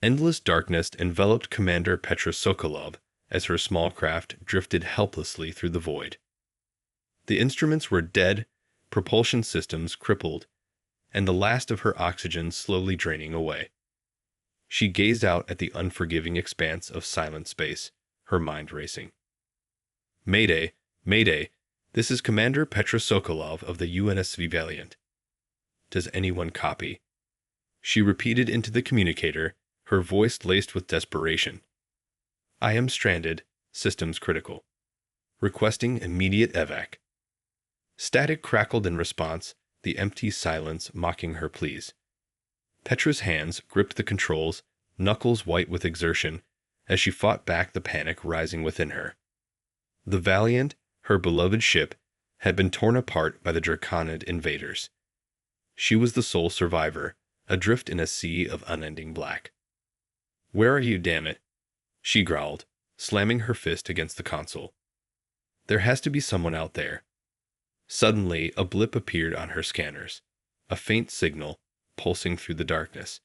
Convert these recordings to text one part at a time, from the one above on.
Endless darkness enveloped Commander Petra Sokolov as her small craft drifted helplessly through the void. The instruments were dead, propulsion systems crippled, and the last of her oxygen slowly draining away. She gazed out at the unforgiving expanse of silent space, her mind racing. Mayday, Mayday, this is Commander Petra Sokolov of the UNSV Valiant. Does anyone copy? She repeated into the communicator, her voice laced with desperation. I am stranded, systems critical. Requesting immediate evac. Static crackled in response, the empty silence mocking her pleas. Petra's hands gripped the controls, knuckles white with exertion, as she fought back the panic rising within her. The Valiant, her beloved ship, had been torn apart by the Draconid invaders. She was the sole survivor, adrift in a sea of unending black. Where are you, damn it? She growled, slamming her fist against the console. There has to be someone out there. Suddenly, a blip appeared on her scanners, a faint signal, pulsing through the darkness.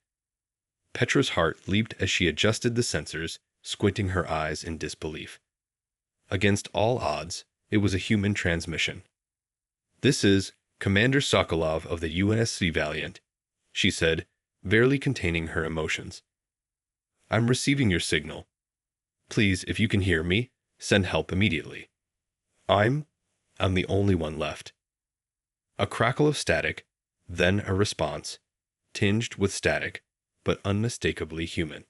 Petra's heart leaped as she adjusted the sensors, squinting her eyes in disbelief. Against all odds, it was a human transmission. This is Commander Sokolov of the UNSC Valiant, she said, barely containing her emotions. I'm receiving your signal. Please, if you can hear me, send help immediately. I'm the only one left. A crackle of static, then a response, tinged with static, but unmistakably human.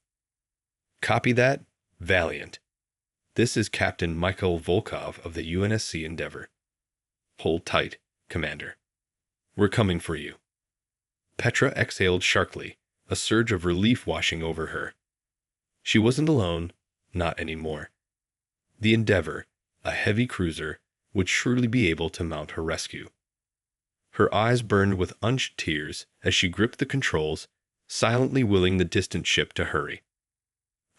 Copy that, Valiant. This is Captain Mikhail Volkov of the UNSC Endeavor. Hold tight, Commander. We're coming for you. Petra exhaled sharply, a surge of relief washing over her. She wasn't alone, not anymore. The Endeavor, a heavy cruiser, would surely be able to mount her rescue. Her eyes burned with unshed tears as she gripped the controls, silently willing the distant ship to hurry.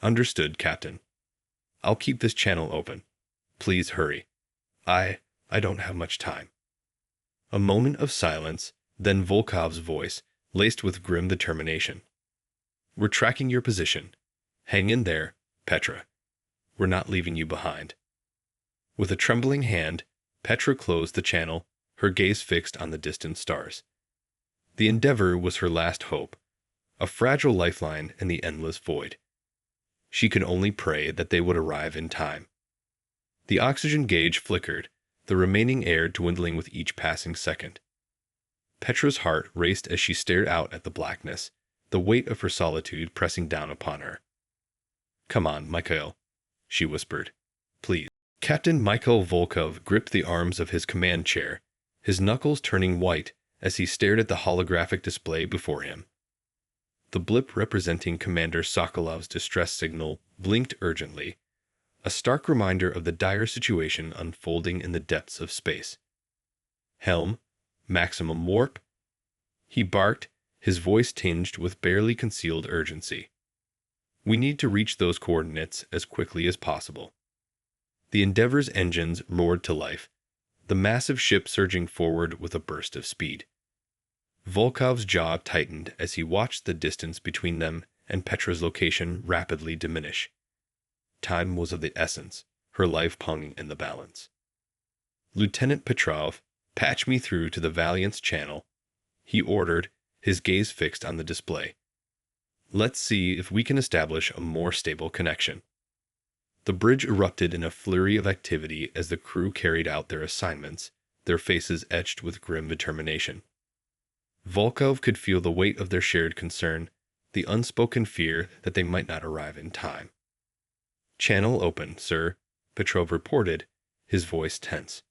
Understood, Captain. I'll keep this channel open. Please hurry. I don't have much time. A moment of silence, then Volkov's voice, laced with grim determination. We're tracking your position. Hang in there, Petra. We're not leaving you behind. With a trembling hand, Petra closed the channel, her gaze fixed on the distant stars. The Endeavor was her last hope, a fragile lifeline in the endless void. She could only pray that they would arrive in time. The oxygen gauge flickered, the remaining air dwindling with each passing second. Petra's heart raced as she stared out at the blackness, the weight of her solitude pressing down upon her. Come on, Mikhail, she whispered. Please. Captain Mikhail Volkov gripped the arms of his command chair, his knuckles turning white as he stared at the holographic display before him. The blip representing Commander Sokolov's distress signal blinked urgently, a stark reminder of the dire situation unfolding in the depths of space. Helm, maximum warp? He barked, his voice tinged with barely concealed urgency. We need to reach those coordinates as quickly as possible. The Endeavor's engines roared to life, the massive ship surging forward with a burst of speed. Volkov's jaw tightened as he watched the distance between them and Petra's location rapidly diminish. Time was of the essence, her life hung in the balance. Lieutenant Petrov, patch me through to the Valiant's channel, he ordered, his gaze fixed on the display. Let's see if we can establish a more stable connection. The bridge erupted in a flurry of activity as the crew carried out their assignments, their faces etched with grim determination. Volkov could feel the weight of their shared concern, the unspoken fear that they might not arrive in time. Channel open, sir, Petrov reported, his voice tense.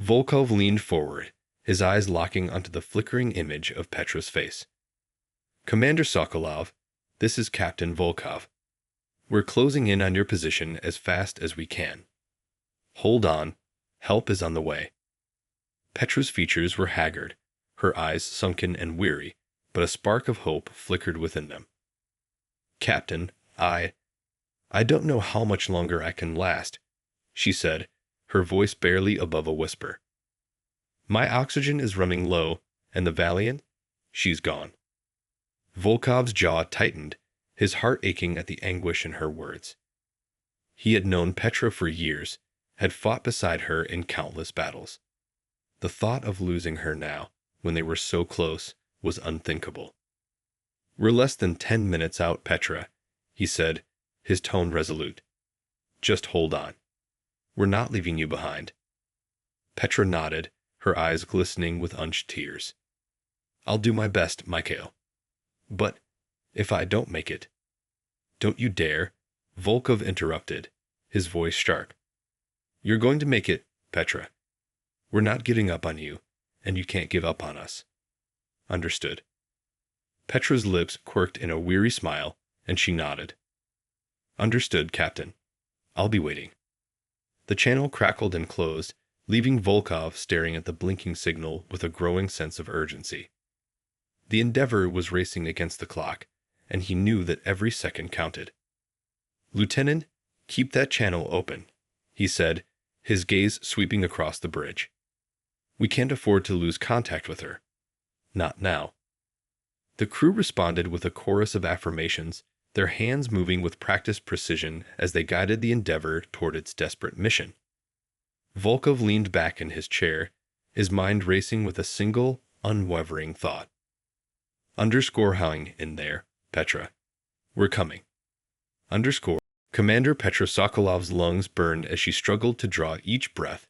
Volkov leaned forward, his eyes locking onto the flickering image of Petra's face. Commander Sokolov, this is Captain Volkov. We're closing in on your position as fast as we can. Hold on, help is on the way. Petra's features were haggard, her eyes sunken and weary, but a spark of hope flickered within them. Captain, I don't know how much longer I can last, she said, her voice barely above a whisper. My oxygen is running low, and the Valiant, she's gone. Volkov's jaw tightened, his heart aching at the anguish in her words. He had known Petra for years, had fought beside her in countless battles. The thought of losing her now, when they were so close, was unthinkable. "We're less than 10 minutes out, Petra," he said, his tone resolute. "Just hold on. We're not leaving you behind." Petra nodded, her eyes glistening with unshed tears. "I'll do my best, Mikhail. But if I don't make it—" "Don't you dare," Volkov interrupted, his voice sharp. "You're going to make it, Petra. We're not giving up on you, and you can't give up on us." "Understood." Petra's lips quirked in a weary smile, and she nodded. "Understood, Captain. I'll be waiting." The channel crackled and closed, leaving Volkov staring at the blinking signal with a growing sense of urgency. The Endeavor was racing against the clock, and he knew that every second counted. "Lieutenant, keep that channel open," he said, his gaze sweeping across the bridge. "We can't afford to lose contact with her. Not now." The crew responded with a chorus of affirmations, their hands moving with practiced precision as they guided the Endeavor toward its desperate mission. Volkov leaned back in his chair, his mind racing with a single, unwavering thought. "Underscore hang in there, Petra. We're coming." Underscore. Commander Petra Sokolov's lungs burned as she struggled to draw each breath,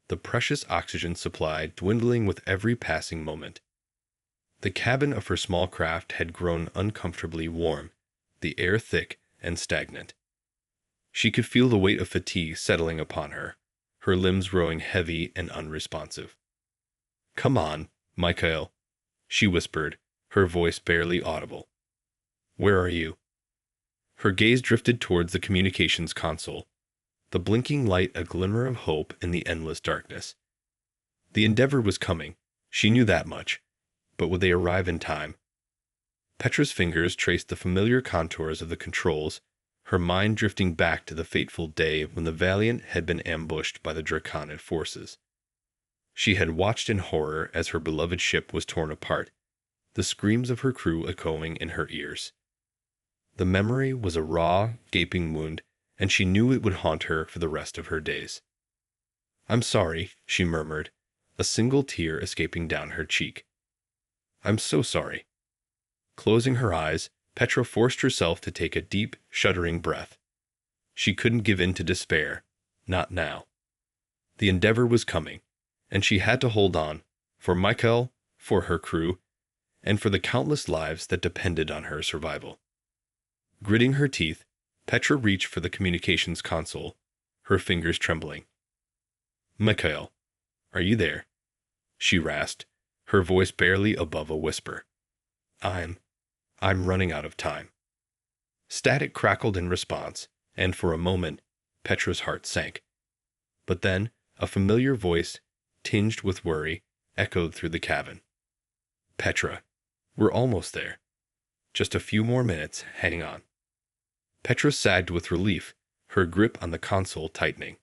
the precious oxygen supply dwindling with every passing moment. The cabin of her small craft had grown uncomfortably warm, the air thick and stagnant. She could feel the weight of fatigue settling upon her, her limbs growing heavy and unresponsive. "Come on, Mikhail," she whispered, her voice barely audible. "Where are you?" Her gaze drifted towards the communications console, the blinking light a glimmer of hope in the endless darkness. The Endeavor was coming, she knew that much, but would they arrive in time? Petra's fingers traced the familiar contours of the controls, her mind drifting back to the fateful day when the Valiant had been ambushed by the Draconid forces. She had watched in horror as her beloved ship was torn apart, the screams of her crew echoing in her ears. The memory was a raw, gaping wound, and she knew it would haunt her for the rest of her days. "I'm sorry," she murmured, a single tear escaping down her cheek. "I'm so sorry." Closing her eyes, Petra forced herself to take a deep, shuddering breath. She couldn't give in to despair, not now. The Endeavor was coming, and she had to hold on, for Mikhail, for her crew, and for the countless lives that depended on her survival. Gritting her teeth, Petra reached for the communications console, her fingers trembling. "Mikhail, are you there?" she rasped, her voice barely above a whisper. I'm running out of time." Static crackled in response, and for a moment, Petra's heart sank. But then, a familiar voice, tinged with worry, echoed through the cabin. "Petra, we're almost there. Just a few more minutes, hang on." Petra sagged with relief, her grip on the console tightening.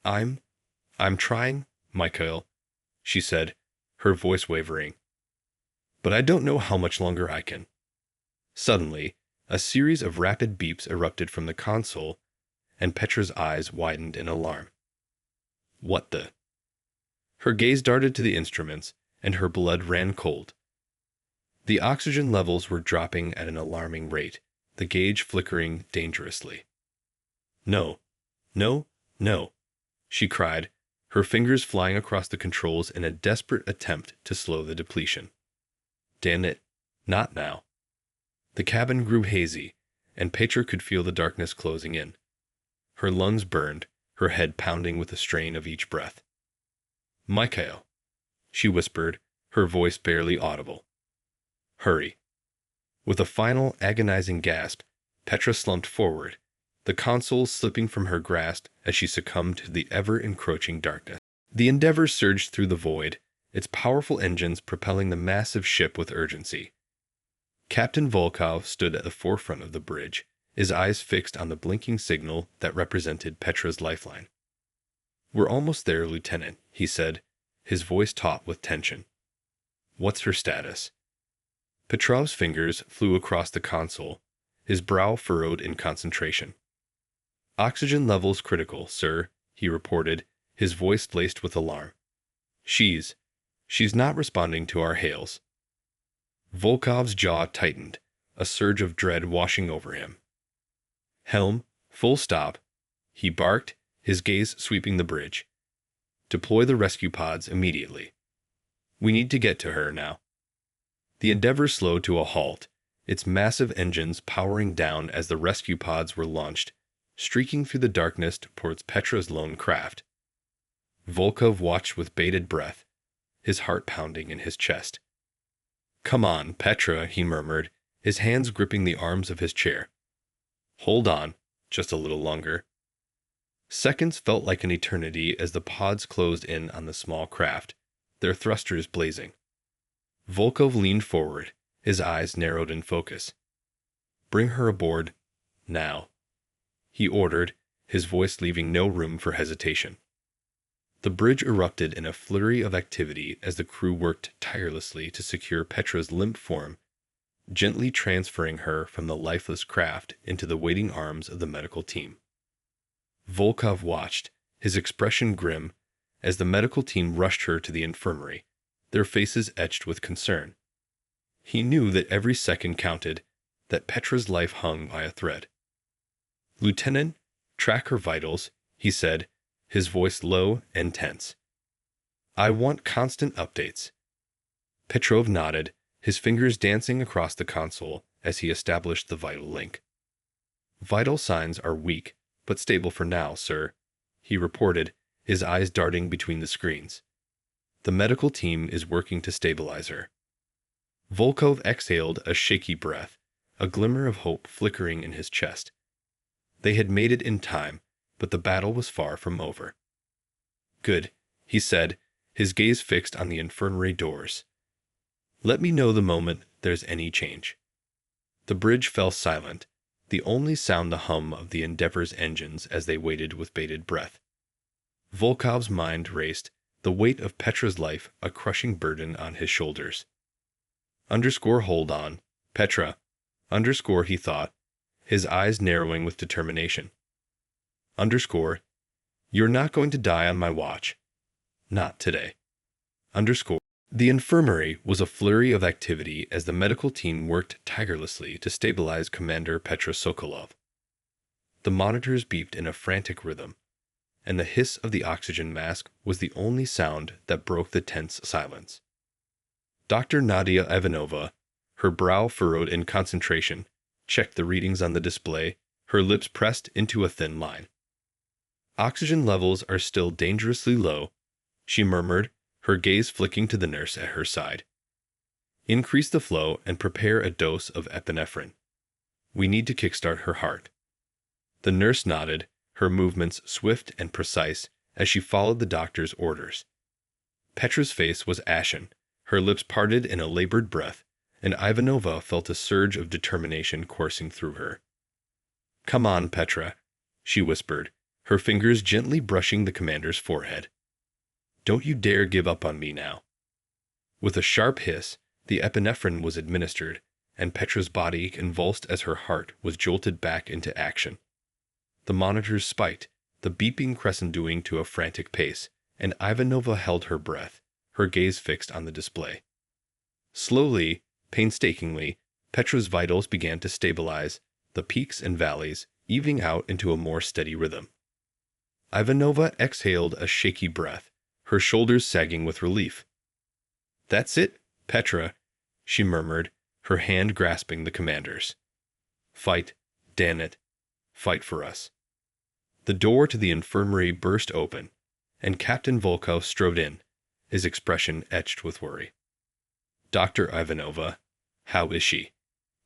I'm trying, Mikhail," she said, her voice wavering. "But I don't know how much longer I can." Suddenly, a series of rapid beeps erupted from the console, and Petra's eyes widened in alarm. "What the—" Her gaze darted to the instruments, and her blood ran cold. The oxygen levels were dropping at an alarming rate, the gauge flickering dangerously. "No, no, no," she cried, her fingers flying across the controls in a desperate attempt to slow the depletion. "Damn it, not now." The cabin grew hazy, and Petra could feel the darkness closing in. Her lungs burned, her head pounding with the strain of each breath. "Mikhail," she whispered, her voice barely audible. "Hurry." With a final agonizing gasp, Petra slumped forward, the console slipping from her grasp as she succumbed to the ever-encroaching darkness. The Endeavor surged through the void, its powerful engines propelling the massive ship with urgency. Captain Volkov stood at the forefront of the bridge, his eyes fixed on the blinking signal that represented Petra's lifeline. "We're almost there, Lieutenant," he said, his voice taut with tension. "What's her status?" Petrov's fingers flew across the console, his brow furrowed in concentration. "Oxygen levels critical, sir," he reported, his voice laced with alarm. She's not responding to our hails." Volkov's jaw tightened, a surge of dread washing over him. "Helm, full stop," he barked, his gaze sweeping the bridge. "Deploy the rescue pods immediately. We need to get to her now." The Endeavour slowed to a halt, its massive engines powering down as the rescue pods were launched, streaking through the darkness towards Petra's lone craft. Volkov watched with bated breath, his heart pounding in his chest. "Come on, Petra," he murmured, his hands gripping the arms of his chair. "Hold on, just a little longer." Seconds felt like an eternity as the pods closed in on the small craft, their thrusters blazing. Volkov leaned forward, his eyes narrowed in focus. "Bring her aboard, now," he ordered, his voice leaving no room for hesitation. The bridge erupted in a flurry of activity as the crew worked tirelessly to secure Petra's limp form, gently transferring her from the lifeless craft into the waiting arms of the medical team. Volkov watched, his expression grim, as the medical team rushed her to the infirmary, their faces etched with concern. He knew that every second counted, that Petra's life hung by a thread. "Lieutenant, track her vitals," he said, his voice low and tense. "I want constant updates." Petrov nodded, his fingers dancing across the console as he established the vital link. "Vital signs are weak, but stable for now, sir," he reported, his eyes darting between the screens. "The medical team is working to stabilize her." Volkov exhaled a shaky breath, a glimmer of hope flickering in his chest. They had made it in time, but the battle was far from over. "Good," he said, his gaze fixed on the infirmary doors. "Let me know the moment there's any change." The bridge fell silent, the only sound the hum of the Endeavour's engines as they waited with bated breath. Volkov's mind raced, the weight of Petra's life a crushing burden on his shoulders. Hold on, Petra. He thought, his eyes narrowing with determination. You're not going to die on my watch. Not today. The infirmary was a flurry of activity as the medical team worked tirelessly to stabilize Commander Petra Sokolov. The monitors beeped in a frantic rhythm, and the hiss of the oxygen mask was the only sound that broke the tense silence. Dr. Nadia Ivanova, her brow furrowed in concentration, checked the readings on the display, her lips pressed into a thin line. "Oxygen levels are still dangerously low," she murmured, her gaze flicking to the nurse at her side. "Increase the flow and prepare a dose of epinephrine. We need to kickstart her heart." The nurse nodded, her movements swift and precise as she followed the doctor's orders. Petra's face was ashen, her lips parted in a labored breath, and Ivanova felt a surge of determination coursing through her. "Come on, Petra," she whispered, her fingers gently brushing the commander's forehead. "Don't you dare give up on me now." With a sharp hiss, the epinephrine was administered, and Petra's body convulsed as her heart was jolted back into action. The monitors spiked, the beeping crescendoing to a frantic pace, and Ivanova held her breath, her gaze fixed on the display. Slowly, painstakingly, Petra's vitals began to stabilize, the peaks and valleys evening out into a more steady rhythm. Ivanova exhaled a shaky breath, her shoulders sagging with relief. "That's it, Petra," she murmured, her hand grasping the commander's. "Fight, damn it, fight for us." The door to the infirmary burst open, and Captain Volkov strode in, his expression etched with worry. "Dr. Ivanova, how is she?"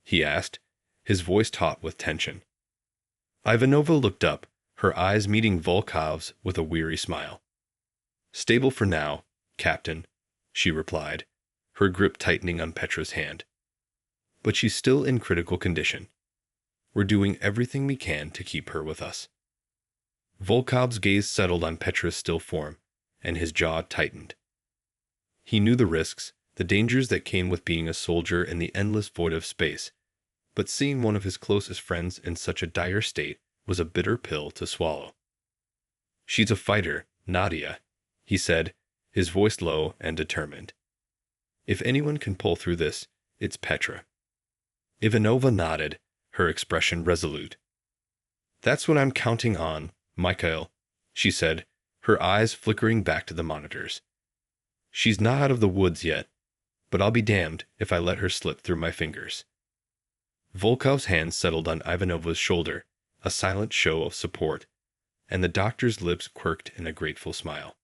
he asked, his voice taut with tension. Ivanova looked up, her eyes meeting Volkov's with a weary smile. "Stable for now, Captain," she replied, her grip tightening on Petra's hand. "But she's still in critical condition. We're doing everything we can to keep her with us." Volkov's gaze settled on Petra's still form, and his jaw tightened. He knew the risks, the dangers that came with being a soldier in the endless void of space, but seeing one of his closest friends in such a dire state was a bitter pill to swallow. "She's a fighter, Nadia," he said, his voice low and determined. "If anyone can pull through this, it's Petra." Ivanova nodded, her expression resolute. "That's what I'm counting on, Mikhail," she said, her eyes flickering back to the monitors. "She's not out of the woods yet, but I'll be damned if I let her slip through my fingers." Volkov's hand settled on Ivanova's shoulder, a silent show of support, and the doctor's lips quirked in a grateful smile.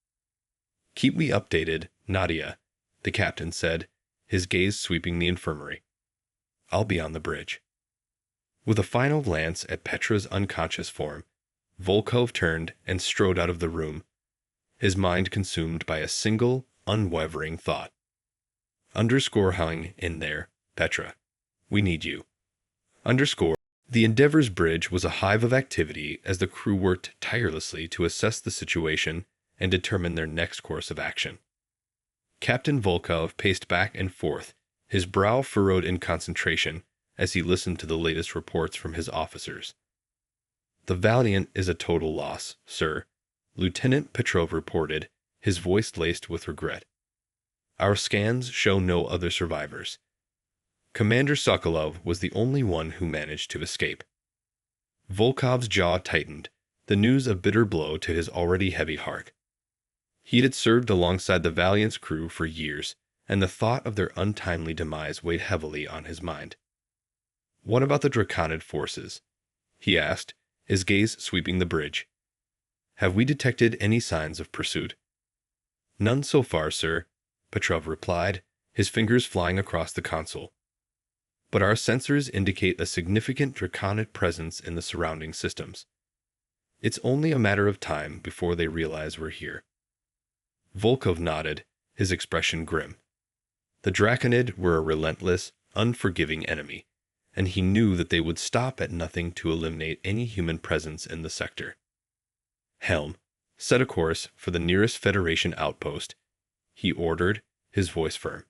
"Keep me updated, Nadia," the captain said, his gaze sweeping the infirmary. "I'll be on the bridge." With a final glance at Petra's unconscious form, Volkov turned and strode out of the room, his mind consumed by a single, unwavering thought. Hang in there, Petra. We need you. The Endeavor's bridge was a hive of activity as the crew worked tirelessly to assess the situation and determine their next course of action. Captain Volkov paced back and forth, his brow furrowed in concentration as he listened to the latest reports from his officers. "The Valiant is a total loss, sir," Lieutenant Petrov reported, his voice laced with regret. "Our scans show no other survivors. Commander Sokolov was the only one who managed to escape." Volkov's jaw tightened, the news a bitter blow to his already heavy heart. He had served alongside the Valiant's crew for years, and the thought of their untimely demise weighed heavily on his mind. "What about the Draconid forces?" he asked, his gaze sweeping the bridge. "Have we detected any signs of pursuit?" "None so far, sir," Petrov replied, his fingers flying across the console. "But our sensors indicate a significant Draconid presence in the surrounding systems. It's only a matter of time before they realize we're here." Volkov nodded, his expression grim. The Draconid were a relentless, unforgiving enemy, and he knew that they would stop at nothing to eliminate any human presence in the sector. "Helm, set a course for the nearest Federation outpost," he ordered, his voice firm.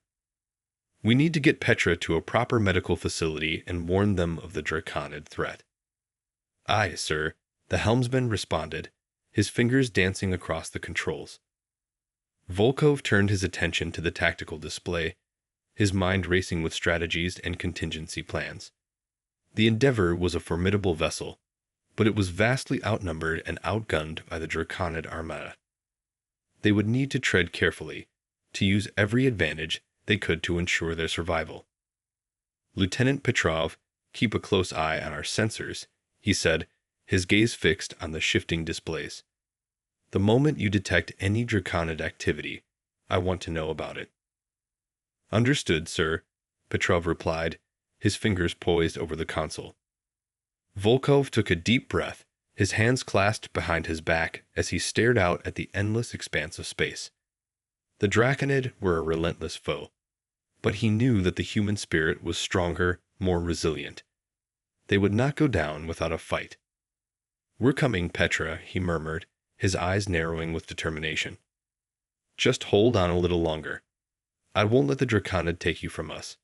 "We need to get Petra to a proper medical facility and warn them of the Draconid threat." "Aye, sir," the helmsman responded, his fingers dancing across the controls. Volkov turned his attention to the tactical display, his mind racing with strategies and contingency plans. The Endeavor was a formidable vessel, but it was vastly outnumbered and outgunned by the Draconid Armada. They would need to tread carefully, to use every advantage they could to ensure their survival. "Lieutenant Petrov, keep a close eye on our sensors," he said, his gaze fixed on the shifting displays. "The moment you detect any Draconid activity, I want to know about it." "Understood, sir," Petrov replied, his fingers poised over the console. Volkov took a deep breath, his hands clasped behind his back as he stared out at the endless expanse of space. The Draconid were a relentless foe, but he knew that the human spirit was stronger, more resilient. They would not go down without a fight. "We're coming, Petra," he murmured, his eyes narrowing with determination. "Just hold on a little longer. I won't let the Draconid take you from us."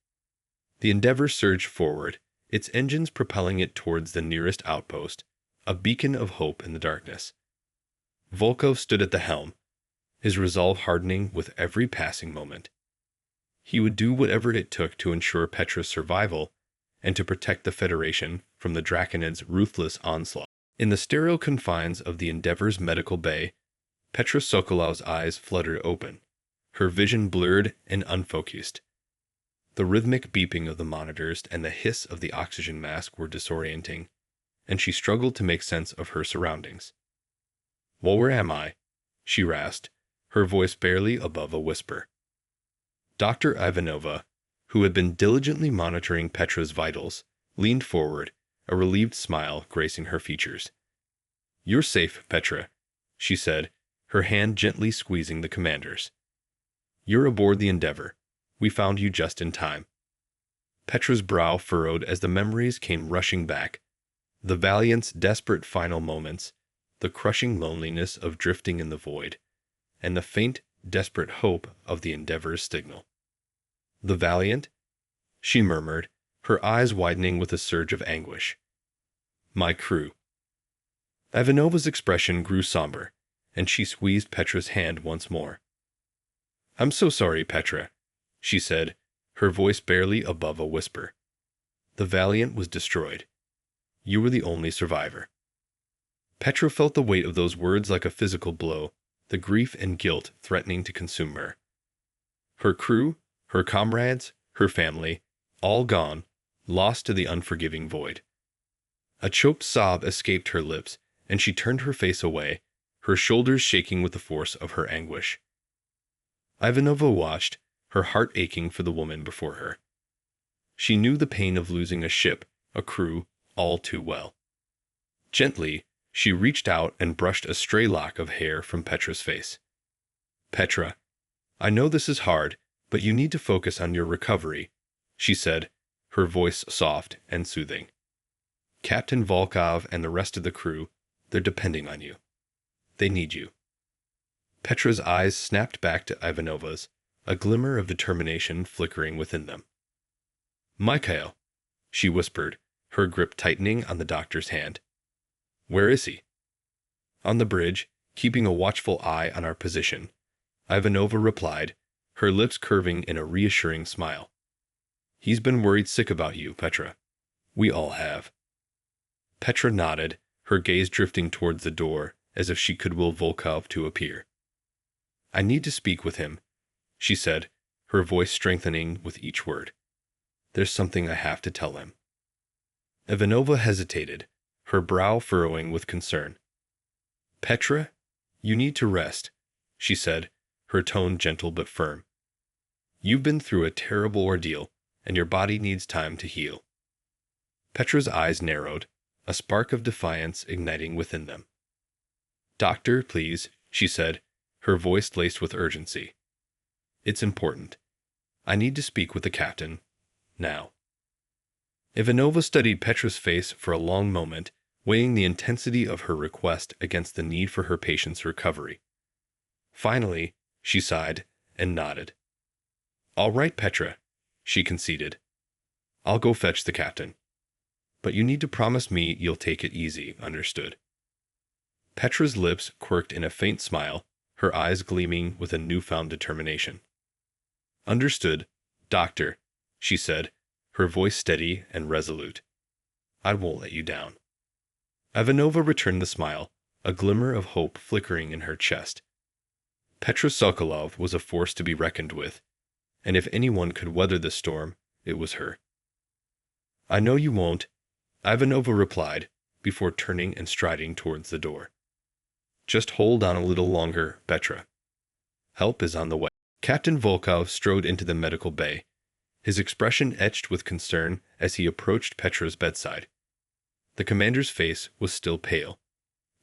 The Endeavor surged forward, its engines propelling it towards the nearest outpost, a beacon of hope in the darkness. Volkov stood at the helm, his resolve hardening with every passing moment. He would do whatever it took to ensure Petra's survival and to protect the Federation from the Draconid's ruthless onslaught. In the sterile confines of the Endeavor's medical bay, Petra Sokolov's eyes fluttered open, her vision blurred and unfocused. The rhythmic beeping of the monitors and the hiss of the oxygen mask were disorienting, and she struggled to make sense of her surroundings. "Well, where am I?" she rasped, her voice barely above a whisper. Dr. Ivanova, who had been diligently monitoring Petra's vitals, leaned forward, a relieved smile gracing her features. "You're safe, Petra," she said, her hand gently squeezing the commander's. "You're aboard the Endeavor. We found you just in time." Petra's brow furrowed as the memories came rushing back. The Valiant's desperate final moments, the crushing loneliness of drifting in the void, and the faint, desperate hope of the Endeavor's signal. "The Valiant?" she murmured, her eyes widening with a surge of anguish. My crew. Ivanova's expression grew somber, and she squeezed Petra's hand once more. I'm so sorry, Petra, she said, her voice barely above a whisper. The Valiant was destroyed. You were the only survivor. Petra felt the weight of those words like a physical blow, the grief and guilt threatening to consume her. Her crew, her comrades, her family, all gone, lost to the unforgiving void. A choked sob escaped her lips, and she turned her face away, her shoulders shaking with the force of her anguish. Ivanova watched, her heart aching for the woman before her. She knew the pain of losing a ship, a crew, all too well. Gently, she reached out and brushed a stray lock of hair from Petra's face. Petra, I know this is hard, but you need to focus on your recovery, she said, her voice soft and soothing. Captain Volkov and the rest of the crew, they're depending on you. They need you. Petra's eyes snapped back to Ivanova's, a glimmer of determination flickering within them. Mikhail, she whispered, her grip tightening on the doctor's hand. Where is he? On the bridge, keeping a watchful eye on our position, Ivanova replied, her lips curving in a reassuring smile. He's been worried sick about you, Petra. We all have. Petra nodded, her gaze drifting towards the door as if she could will Volkov to appear. I need to speak with him, she said, her voice strengthening with each word. There's something I have to tell him. Ivanova hesitated, her brow furrowing with concern. Petra, you need to rest, she said, her tone gentle but firm. You've been through a terrible ordeal, and your body needs time to heal. Petra's eyes narrowed, a spark of defiance igniting within them. Doctor, please, she said, her voice laced with urgency. It's important. I need to speak with the captain. Now. Ivanova studied Petra's face for a long moment, weighing the intensity of her request against the need for her patient's recovery. Finally, she sighed and nodded. All right, Petra, she conceded. I'll go fetch the captain. But you need to promise me you'll take it easy, understood? Petra's lips quirked in a faint smile, her eyes gleaming with a newfound determination. Understood, doctor, she said, her voice steady and resolute. I won't let you down. Ivanova returned the smile, a glimmer of hope flickering in her chest. Petra Sokolov was a force to be reckoned with, and if anyone could weather the storm, it was her. I know you won't, Ivanova replied, before turning and striding towards the door. Just hold on a little longer, Petra. Help is on the way. Captain Volkov strode into the medical bay, his expression etched with concern as he approached Petra's bedside. The commander's face was still pale,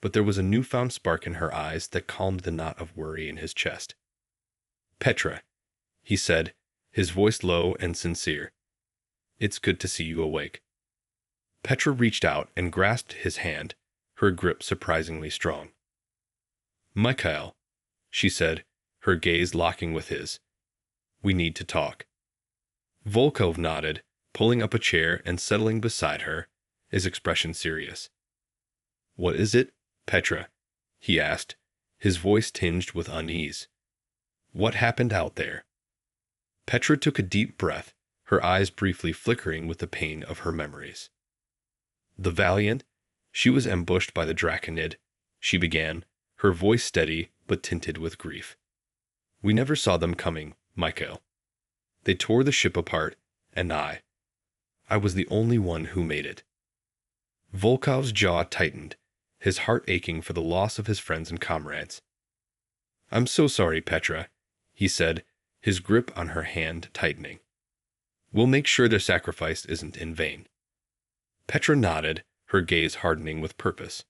but there was a newfound spark in her eyes that calmed the knot of worry in his chest. Petra, he said, his voice low and sincere. It's good to see you awake. Petra reached out and grasped his hand, her grip surprisingly strong. Mikhail, she said, her gaze locking with his. We need to talk. Volkov nodded, pulling up a chair and settling beside her, his expression serious. What is it, Petra? He asked, his voice tinged with unease. What happened out there? Petra took a deep breath, her eyes briefly flickering with the pain of her memories. The Valiant, she was ambushed by the Draconid, she began, her voice steady but tinted with grief. We never saw them coming, Mikhail. They tore the ship apart, and I was the only one who made it. Volkov's jaw tightened, his heart aching for the loss of his friends and comrades. I'm so sorry, Petra, he said, his grip on her hand tightening. We'll make sure their sacrifice isn't in vain. Petra nodded, her gaze hardening with purpose.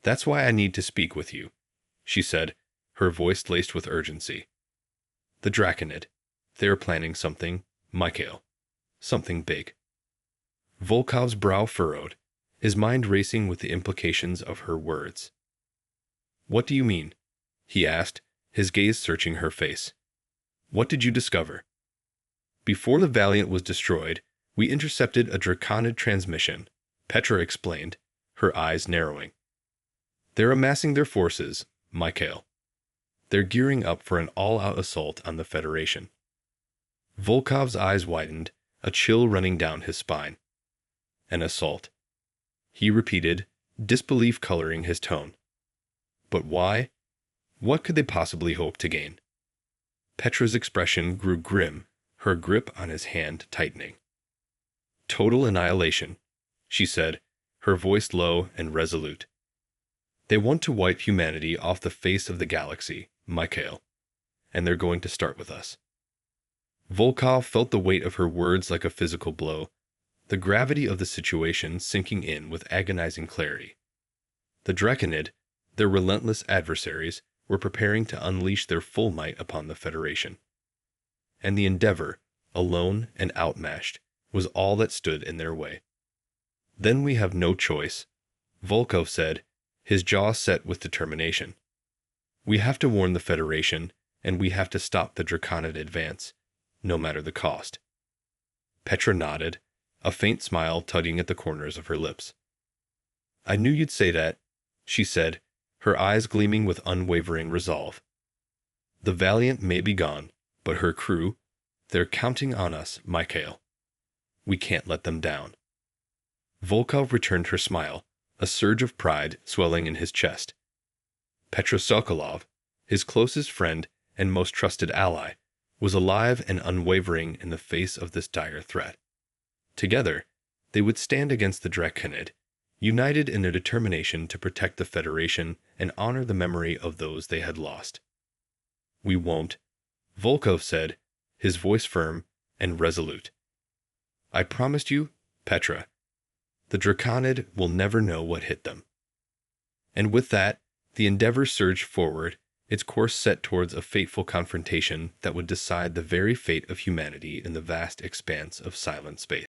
That's why I need to speak with you, she said, her voice laced with urgency. The Draconid. They're planning something, Mikhail. Something big. Volkov's brow furrowed, his mind racing with the implications of her words. What do you mean? He asked, his gaze searching her face. What did you discover? Before the Valiant was destroyed, We intercepted a Draconid transmission, Petra explained, her eyes narrowing. They're amassing their forces, Michael. They're gearing up for an all-out assault on the Federation. Volkov's eyes widened, a chill running down his spine. An assault. He repeated, disbelief coloring his tone. But why? What could they possibly hope to gain? Petra's expression grew grim, her grip on his hand tightening. Total annihilation, she said, her voice low and resolute. They want to wipe humanity off the face of the galaxy, Michael, and they're going to start with us. Volkov felt the weight of her words like a physical blow, the gravity of the situation sinking in with agonizing clarity. The Draconid, their relentless adversaries, were preparing to unleash their full might upon the Federation. And the Endeavor, alone and outmatched, was all that stood in their way. Then we have no choice, Volkov said, his jaw set with determination. We have to warn the Federation, and we have to stop the Draconid advance, no matter the cost. Petra nodded, a faint smile tugging at the corners of her lips. I knew you'd say that, she said, her eyes gleaming with unwavering resolve. The Valiant may be gone, but her crew, they're counting on us, Michael. We can't let them down. Volkov returned her smile, a surge of pride swelling in his chest. Petra Sokolov, his closest friend and most trusted ally, was alive and unwavering in the face of this dire threat. Together, they would stand against the Draconid, united in their determination to protect the Federation and honor the memory of those they had lost. We won't, Volkov said, his voice firm and resolute. I promised you, Petra, the Draconid will never know what hit them. And with that, the Endeavor surged forward, its course set towards a fateful confrontation that would decide the very fate of humanity in the vast expanse of silent space.